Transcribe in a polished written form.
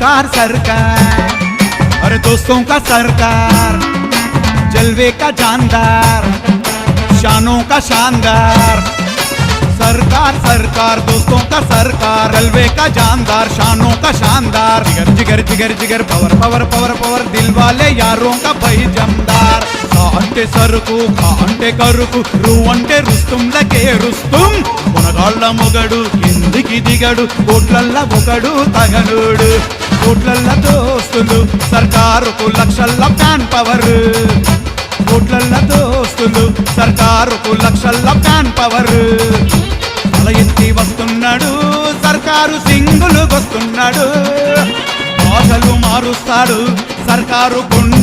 सरकार सरकार, अरे दोस्तों का सरकार, जलवे का जानदार, शानों का शानदार। सरकार सरकार दोस्तों का सरकार, जलवे का जानदार, शानों का शानदार। जिगर जिगर जिगर जिगर, पवर पवर पवर पवर, दिल वाले यारों का भाई जमदार। सा अंटे सरुకు, खा अंटे करुకు, रू अंटे రుస్తుంలకే రుస్తుం। మునగాళ్ళ మొగడు కిందికి దిగడు, కోట్లల్ల ఒకడు తగనుడు। కోట్లల్ల దోస్తులు సర్కారుకు, లక్షల్ల ఫ్యాన్ పవర్। కోట్లల్ల దోస్తులు సర్కారుకు, లక్షల్ల ఫ్యాన్ పవర్। తల ఎత్తి వస్తున్నాడు సర్కారు, సింగులు వస్తున్నాడు, భాషలు మారుస్తాడు సర్కారు, గుండె